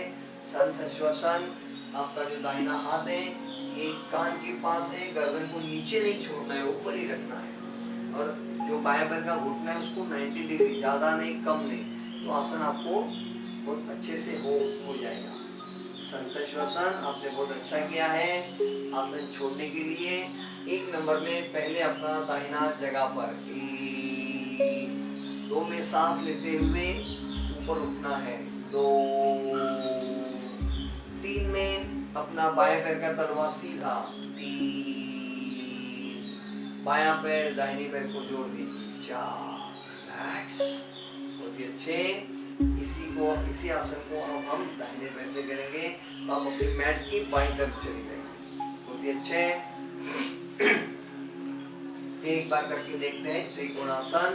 संत श्वसन। आपका जो दाहिना हाथ है, एक कान के पास है, गर्दन को नीचे नहीं छोड़ना है, ऊपर ही रखना है, और जो बाएं पैर का घुटना है उसको 90 डिग्री, ज्यादा नहीं कम नहीं, तो आसन आपको बहुत अच्छे से हो जाएगा। संत श्वसन आपने बहुत अच्छा किया है। आसन छोड़ने के लिए 1 नंबर में पहले अपना दाहिना जगह पर, 2 में सांस लेते हुए ऊपर उठना है, 2, 3 में अपना बाएं पैर का तलवा सीधा, 3, बायां पैर दाहिनी पैर को जोड़ दीजिए, 4, रिलैक्स, बहुत ही अच्छे। इसी आसन को अब हम दाहिने पैर से करेंगे, तो आप अपनी मैट की बाईं तरफ चले जाएंगे, बहुत ही अच्छे। एक बार करके देखते हैं त्रिकोणासन।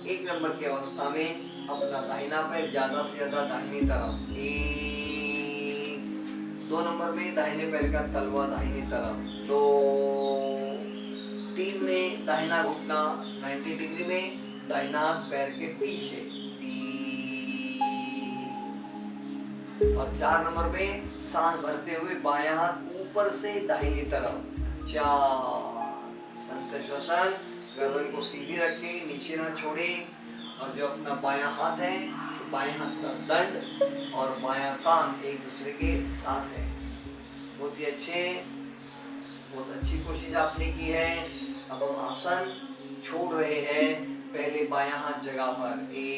1 नंबर की अवस्था में अपना दाहिना पैर ज्यादा से ज्यादा दाहिनी तरफ, 1, 2 नंबर में दाहिने पैर का तलवा दाहिनी तरफ, 2, 3 में दाहिना घुटना 90 डिग्री में, दाहिना हाथ पैर के पीछे, 3, और 4 नंबर में सांस भरते हुए बायां हाथ ऊपर से दाहिनी तरफ, 4। संत श्वसन। गर्दन को सीधी रखें, नीचे ना छोड़ें, और जो अपना बायां हाथ है, तो बाएं हाथ का दंड और बायां कान एक दूसरे के साथ है, बहुत ही अच्छे, बहुत अच्छी कोशिश आपने की है। अब हम आसन छोड़ रहे हैं। पहले बायां हाथ जगह पर, 1,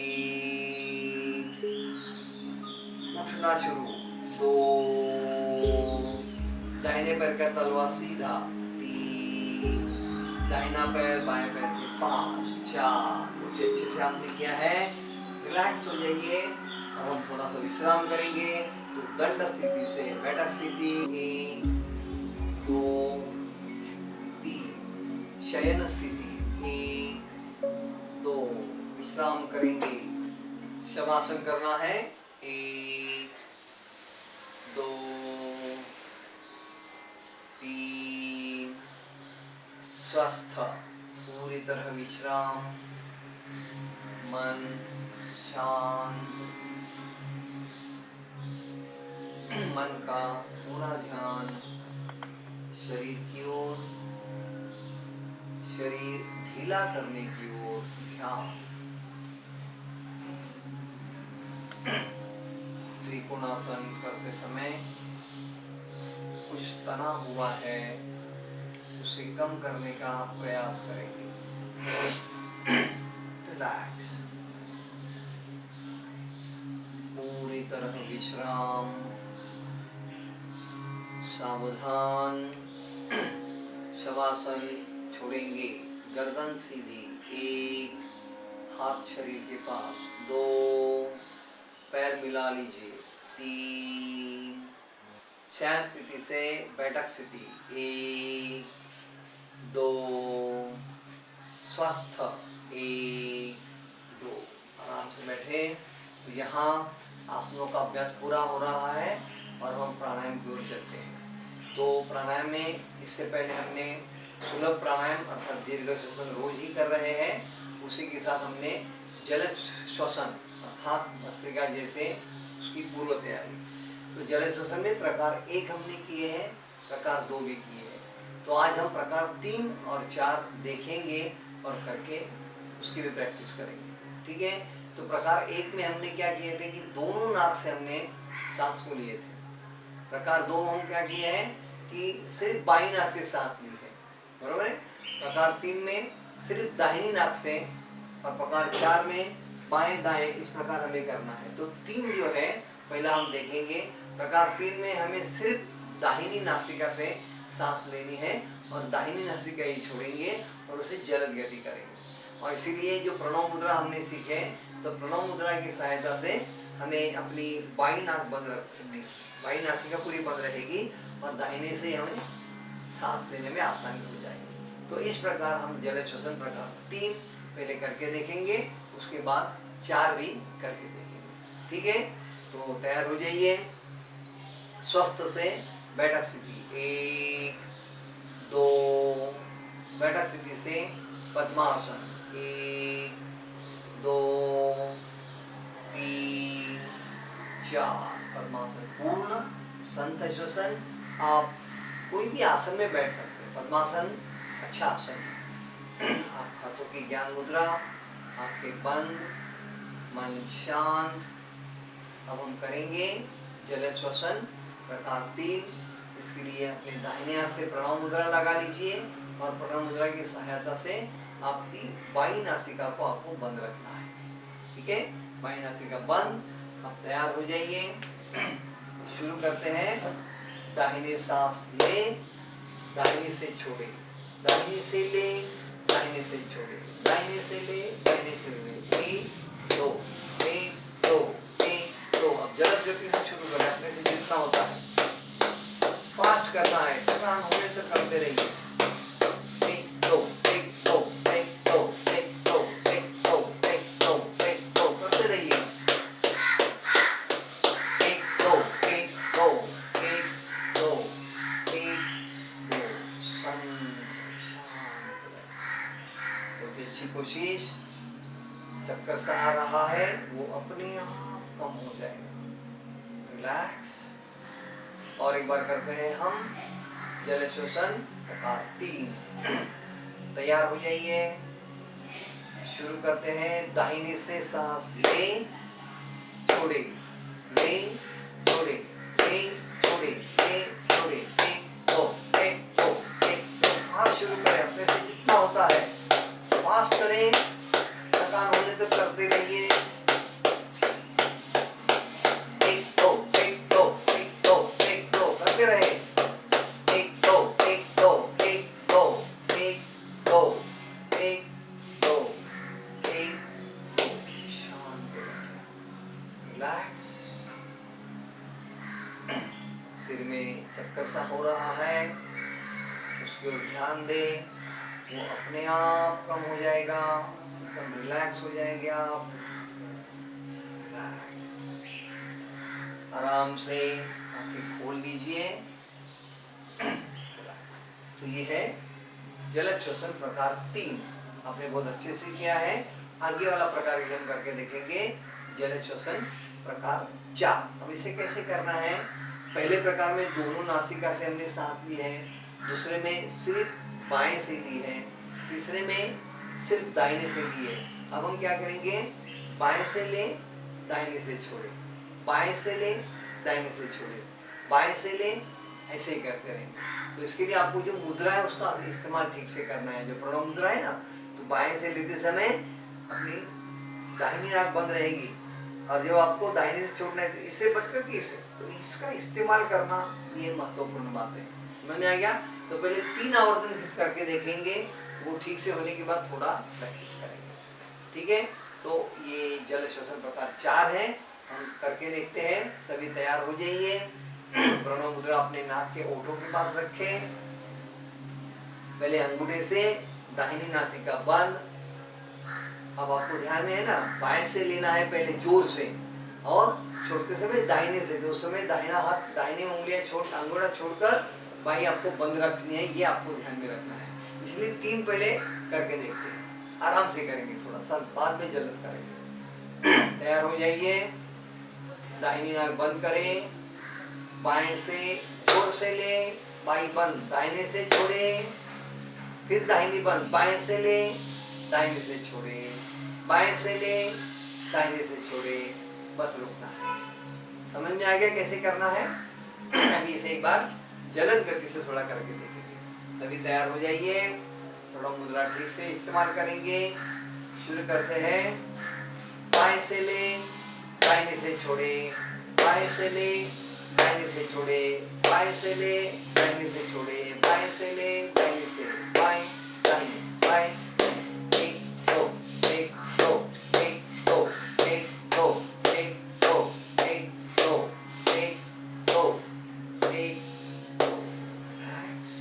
उठना शुरू, 2, दाहिने पैर का तलवा सीधा, 3, दाहिना पैर बाएं पैर से, 5, 4, बहुत अच्छे से आपने किया है। रिलैक्स हो जाइए। अब हम थोड़ा सा विश्राम करेंगे। तो दंड स्थिति से बैठक स्थिति, 1 2 3, शयन स्थिति, 1 2, विश्राम करेंगे। शवासन करना है, 1 2 3, स्वस्थ, पूरी तरह विश्राम, मन शांत, मन का पूरा ध्यान शरीर की ओर, शरीर ढीला करने की ओर ध्यान। त्रिकोणासन करते समय कुछ तना हुआ है उसे कम करने का प्रयास करेंगे। रिलैक्स, पूरी तरह विश्राम, सावधान। शवासन छोड़ेंगे, गर्दन सीधी, एक हाथ शरीर के पास, दो पैर मिला लीजिए, तीन शयन स्थिति से बैठक स्थिति, एक दो स्वस्थ, एक दो। आराम से बैठे। तो यहाँ आसनों का अभ्यास पूरा हो रहा है और हम प्राणायाम की ओर चलते हैं। तो प्राणायाम में इससे पहले हमने सुलभ प्राणायाम अर्थात दीर्घ श्वसन रोज ही कर रहे हैं। उसी के साथ हमने जल श्वसन अर्थात भस्त्रिका जैसे उसकी पूर्व तैयारी। तो जल श्वसन में प्रकार 1 हमने किए हैं, प्रकार 2 भी किए हैं। तो आज हम प्रकार 3 और 4 देखेंगे और करके उसकी भी प्रैक्टिस करेंगे। ठीक है। तो प्रकार 1 में हमने क्या किए थे कि दोनों नाक से हमने सांस को लिए थे। प्रकार 2 में हम क्या किए हैं कि सिर्फ बाईं नाक से सांस ली है, बरोबर है। प्रकार 3 में सिर्फ दाहिनी नाक से, और प्रकार 4 में बाएं दाएं, इस प्रकार हमें करना है। तो 3 जो है पहला हम देखेंगे। प्रकार 3 में हमें सिर्फ दाहिनी नासिका से सांस लेनी है और दाहिनी नासिका ही छोड़ेंगे और उसे जलद गति करेंगे। और इसीलिए जो प्रणव मुद्रा हमने सीखे, तो प्रणव मुद्रा की सहायता से हमें अपनी बाईं नाक बंद रखनी, बाईं नासिका पूरी बंद रहेगी और दाहिने से हमें सांस लेने में आसानी हो जाएगी। तो इस प्रकार हम जल श्वसन प्रकार 3 पहले करके देखेंगे, उसके बाद 4 भी करके देखेंगे। ठीक है। तो तैयार हो जाइए। स्वस्थ से बैठक स्थिति, 1 2 बैठक स्थिति से पद्मासन, 1 2 3 4 पद्मासन पूर्ण संत श्वसन। आप कोई भी आसन में बैठ सकते हैं। पद्मासन अच्छा आसन है। आप हाथों की ज्ञान मुद्रा, आंखें बंद, मन शांत। अब हम करेंगे जल श्वसन प्रकार 3। इसके लिए अपने दाहिने हाथ से प्रणव मुद्रा लगा लीजिए और प्रणव मुद्रा की सहायता से आपकी बाईं नासिका को आपको बंद रखना है। ठीक है। बाईं नासिका बंद। अब तैयार हो जाइए। शुरू करते हैं। दाहिने सांस ले, दाहिने से छोड़े, दाहिने से ले, दाहिने से छोड़े, दाहिने से ले, दाहिने से छोड़े, 1 2 1 2 1 2। अब जलद गति से शुरू करें, अपने से जितना होता है फास्ट करना है, थकान होने तक करते रहिए। 1 2 1 2 1 2 1 2 1 2 1 2 1 2 करते रहिए। 1 2 1 2 1 2 1 2। बहुत अच्छी कोशिश। चक्कर सा आ रहा है वो अपने आप कम हो जाएगा। रिलैक्स। और एक बार करते हैं हम जल श्वसन प्रकार 3। तैयार हो जाइए। शुरू करते हैं। दाहिने से सांस ले, छोड़े, ले, छोड़े, ले, छोड़े, ले, छोड़े, 1 2 1 2 1 2। फास्ट शुरू करें, अपने से जितना होता है फास्ट करें, थकान होने तक करते रहिए। 1 2 1 2 1 2 1 2 करते रहे। 1 2 1 2 1 2 1 2 1 2 1 2। शांत रहें, रिलैक्स। सिर में चक्कर सा हो रहा है, उसकी ओर ध्यान दें, वो अपने आप कम हो जाएगा। एकदम रिलैक्स हो जाएंगे आप। रिलैक्स। आराम से आंखें खोल लीजिए। तो ये है जल श्वसन प्रकार 3। आपने बहुत अच्छे से किया है। आगे वाला प्रकार भी हम करके देखेंगे, जल श्वसन प्रकार 4। अब इसे कैसे करना है, पहले प्रकार में दोनों नासिका से हमने सांस ली है, दूसरे में सिर्फ बाएं से ली है, तीसरे में सिर्फ दाहिने से ली है। अब हम क्या करेंगे, बाएं से ले, दाहिने से छोड़े, बाएं से ले, दाहिने से छोड़े, बाएं से ले, ऐसे ही करते रहेंगे। तो इसके लिए आपको जो मुद्रा है उसका इस्तेमाल ठीक से करना है। जो प्रणव मुद्रा है ना, तो बाएं से लेते समय अपनी दाहिनी नाक बंद रहेगी, और जब आपको दाहिने से छोड़ना है तो इसे बंद करके इसे, तो इसका इस्तेमाल करना ये महत्वपूर्ण बात है। समझ में आ गया? तो पहले 3 आवर्तन करके देखेंगे, वो ठीक से होने के बाद थोड़ा प्रैक्टिस करेंगे। ठीक है, तो ये जल श्वसन प्रकार 4 है, हम करके देखते हैं। सभी तैयार हो जाइए। प्रणव मुद्रा अपने नाक के ओठों के पास रखें। पहले अंगूठे से दाहिनी नासिका बंद। अब आपको ध्यान में है ना, बाएं से लेना है पहले जोर से, और छोड़ते समय दाहिने से। तो उस समय दाहिना हाथ, दाहिनी उंगलियां छोड़, अंगूठा छोड़कर बाई आपको बंद रखनी है, ये आपको ध्यान में रखना है। इसलिए 3 पहले करके देखते हैं, आराम से करेंगे, थोड़ा सा बाद में जल्द करेंगे। तैयार हो जाइए। दाहिनी नाक बंद करें, बाएं से जोर से ले, बाई बंद, दाहिने से छोड़े, फिर दाहिनी बंद, बाएं से ले, दाहिने से छोड़े, बाएं से ले, दाहिने से छोड़े, बस रुकना है। समझ में आ गया कैसे करना है? अभी इसे एक बार जलद गति से थोड़ा करके देखेंगे। सभी तैयार हो जाइए। थोड़ा मुद्रा ठीक से इस्तेमाल करेंगे। शुरू करते हैं। बाएं से ले, दाहिने से छोड़े, बाएं से ले, दाहिने से छोड़े, बाएं से ले, दाहिने से छोड़े, बाएं से ले, दाहिने से, बाएं, दाहिने, बाएं, 1 2 1 2 1 2 1 2 1 2 1 2 1 2 1 2। रिलैक्स,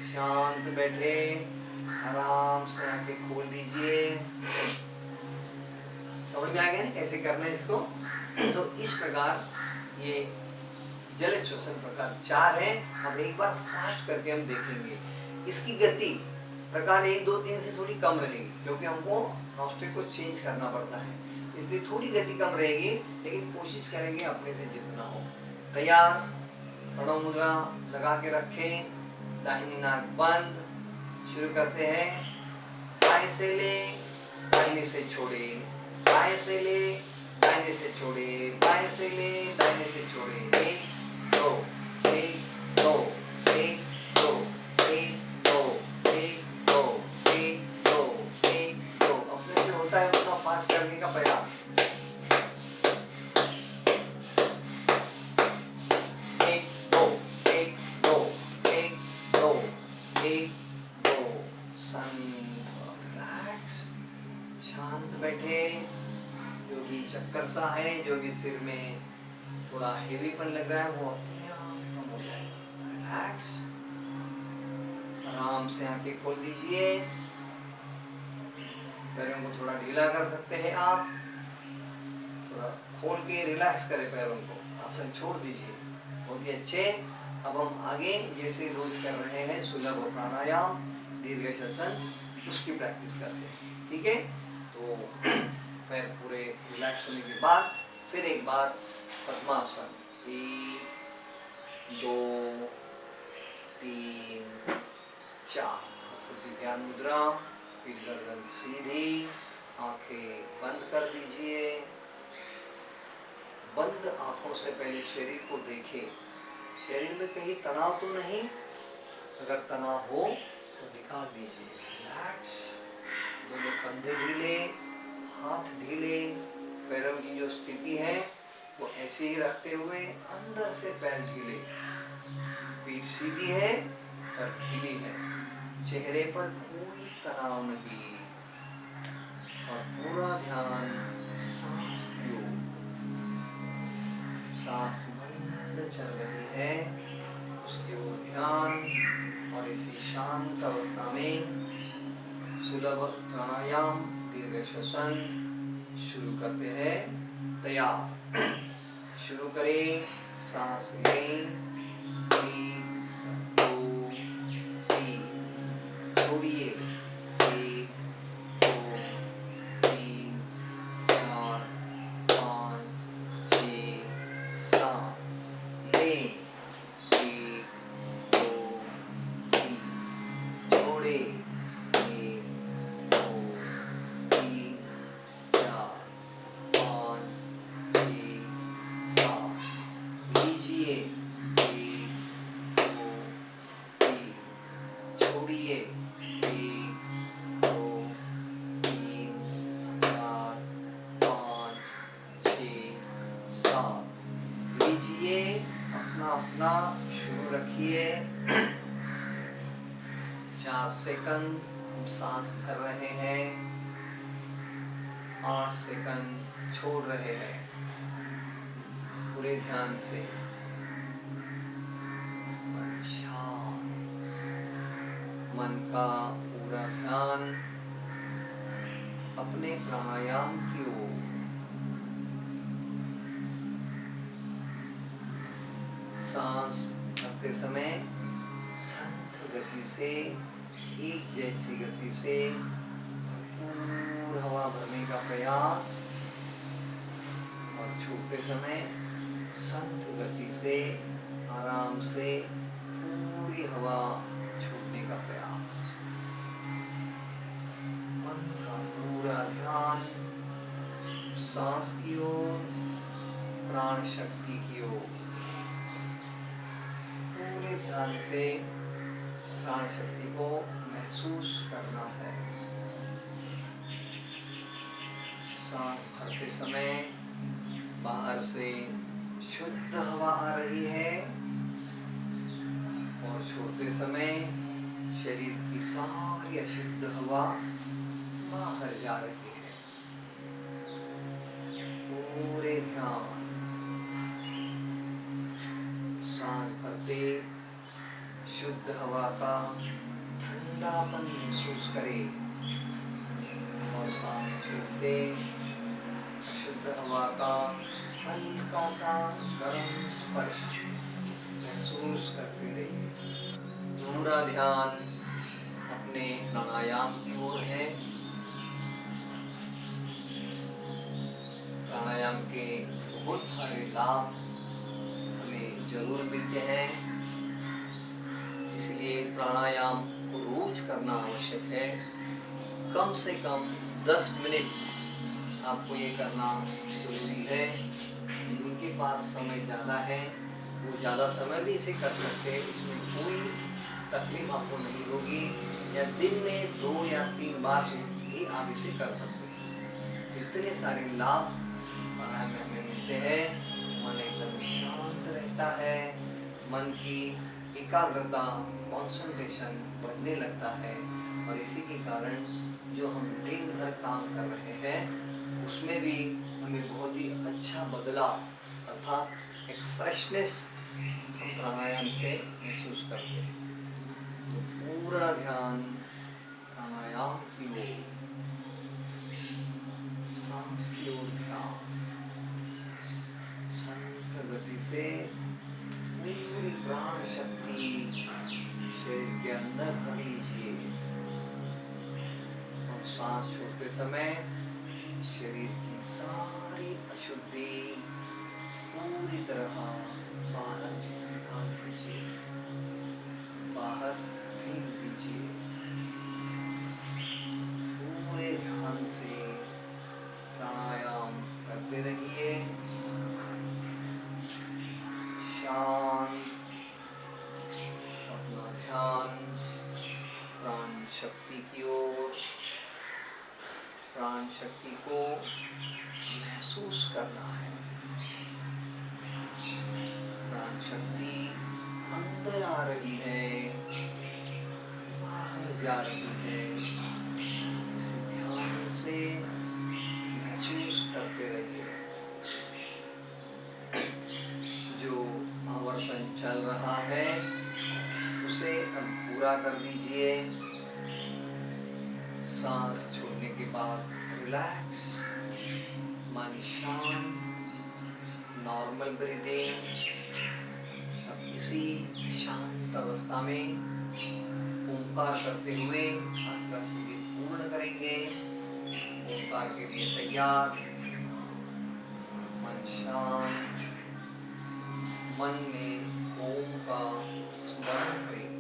शांत बैठे, आराम से आंखें खोल दीजिए। समझ में आ गया ना कैसे करना है इसको? तो इस प्रकार ये जल श्वसन प्रकार 4 है। अब एक बार फास्ट करके हम देखेंगे। इसकी गति प्रकार 1 2 3 से थोड़ी कम रहेगी, क्योंकि हमको नॉस्ट्रिल को चेंज करना पड़ता है, इसलिए थोड़ी गति कम रहेगी, लेकिन कोशिश करेंगे अपने से जितना हो। तैयार? प्रणव मुद्रा लगा के रखें, दाहिनी नाक बंद। शुरू करते हैं। बाएं से ले, दाहिने से छोड़े, बाएं से ले, दाहिने से छोड़े, बाएं से ले, दाहिने से छोड़े, 1 2 1 2 1 2 1 2 1 2 1 2 1 2। अपने से होता है उतना फास्ट करने का प्रयास। 1 2 1 2 1 2 1 2। रिलैक्स, शांत बैठे। जो भी चक्कर सा है, जो भी सिर में थोड़ा हेवीपन लग रहा है, वो अपने आप कम हो जाएगा। रिलैक्स, आराम से आंखें खोल दीजिए। पैरों को थोड़ा ढीला कर सकते हैं आप, थोड़ा खोल के रिलैक्स करें पैरों को, आसन छोड़ दीजिए। बहुत ही अच्छे। अब हम आगे जैसे रोज कर रहे हैं सुलभ प्राणायाम, दीर्घ श्वसन, उसकी प्रैक्टिस करते हैं। ठीक है, तो पैर पूरे रिलैक्स होने के बाद फिर एक बार पद्मासन, 1 2 3 4। ध्यान मुद्रा, फिर गर्दन सीधी, आंखें बंद कर दीजिए। बंद आंखों से पहले शरीर को देखें, शरीर में कहीं तनाव तो नहीं, अगर तनाव हो तो निकाल दीजिए। रिलैक्स, दोनों कंधे ढीले, हाथ ढीले, पैरों की जो स्थिति है वो ऐसे ही रखते हुए अंदर से पैर ढीले, पीठ सीधी है पर ढीली है, चेहरे पर कोई तनाव नहीं, और पूरा ध्यान सांस की ओर। सांस मंद चल रही है, उसकी ओर ध्यान। और इसी शांत अवस्था में सुलभ प्राणायाम, दीर्घ श्वसन शुरू करते हैं। तैयार? शुरू करें। सांस लें, 1 2 3, छोड़िए, 1 2 शुरू रखिए। 4 सेकंड हम सांस भर रहे हैं, 8 सेकंड छोड़ रहे हैं। पूरे ध्यान से मन शांत, मन का पूरा ध्यान अपने प्राणायाम की ओर। सांस भरते समय शांत गति से, एक जैसी गति से भरपूर हवा भरने का प्रयास, और छोड़ते समय शांत गति से आराम से पूरी हवा छोड़ने का प्रयास। मन का पूरा ध्यान सांस की ओर, प्राण शक्ति की ओर। पूरे ध्यान से प्राण शक्ति को महसूस करना है। सांस भरते समय बाहर से शुद्ध हवा आ रही है, और छोड़ते समय शरीर की सारी अशुद्ध हवा बाहर जा रही है। पूरे ध्यान सांस भरते शुद्ध हवा का ठंडापन महसूस करें, और सांस छोड़ते शुद्ध हवा का हल्का सा गर्म स्पर्श महसूस करते रहिए। पूरा ध्यान अपने प्राणायाम की ओर है। प्राणायाम के बहुत सारे लाभ हमें जरूर मिलते हैं, इसलिए प्राणायाम को रोज करना आवश्यक है। कम से कम 10 मिनट आपको ये करना जरूरी है। जिनके पास समय ज़्यादा है वो ज़्यादा समय भी इसे कर सकते हैं, इसमें कोई तकलीफ आपको नहीं होगी। या दिन में 2 या 3 बार से भी आप इसे कर सकते हैं। इतने सारे लाभ प्राणायाम में हमें मिलते हैं। मन एकदम शांत रहता है, मन की एकाग्रता, कंसंट्रेशन बढ़ने लगता है, और इसी के कारण जो हम दिन भर काम कर रहे हैं उसमें भी हमें बहुत ही अच्छा बदलाव अर्थात एक फ्रेशनेस हम प्राणायाम से महसूस करते हैं। तो पूरा ध्यान प्राणायाम की ओर, सांस की ओर ध्यान, शांत गति से पूरी प्राण शक्ति शरीर के अंदर भर लीजिए, और सांस छोड़ते समय शरीर की सारी अशुद्धि पूरी तरह बाहर निकाल दीजिए, बाहर फेंक दीजिए। पूरे ध्यान से प्राणायाम करते रहिए। शांत अपना ध्यान प्राण शक्ति की ओर, प्राण शक्ति को महसूस करना है। प्राण शक्ति अंदर आ रही है, बाहर जा रही है। इसे ध्यान से महसूस करते रहिए। जो आवर्तन चल रहा है उसे अब पूरा कर दीजिए। सांस छोड़ने के बाद रिलैक्स, मन शांत, नॉर्मल ब्रीदिंग। अब इसी शांत अवस्था में ओंकार करते हुए आज का शिविर पूर्ण करेंगे। ओंकार के लिए तैयार, मन शांत, मन में ओम का स्मरण करें।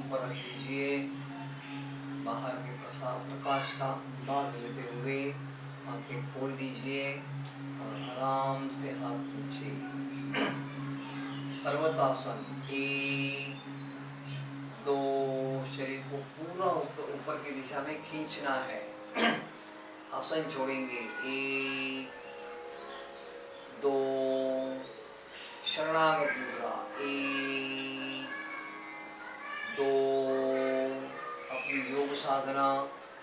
ऊपर रख दीजिए। बाहर के प्रकाश का अंदाज लेते हुए आंखें खोल दीजिए और आराम से हाथ नीचे। पर्वतासन 1 2, शरीर को पूरा ऊपर की दिशा में खींचना है। आसन छोड़ेंगे 1 2, शरणागत मुद्रा 1 2, अपनी योग साधना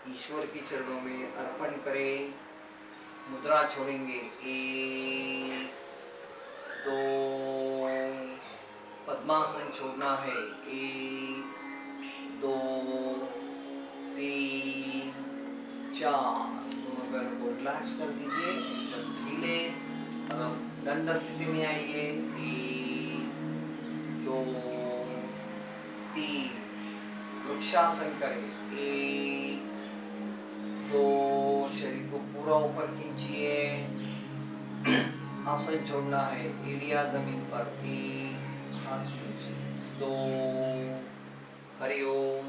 ईश्वर के चरणों में अर्पण करें। मुद्रा छोड़ेंगे 1 2, पद्मासन छोड़ना है 1 2 3 4, दोनों पैर को रिलैक्स कर दीजिए, एकदम ढीले। और अब दंड स्थिति में आइए 1 2 3, वृक्षासन करें 1 2, शरीर को पूरा ऊपर खींचिए। आसन छोड़ना है, एड़िया जमीन पर 1, हाथ नीचे 2, हरिओम।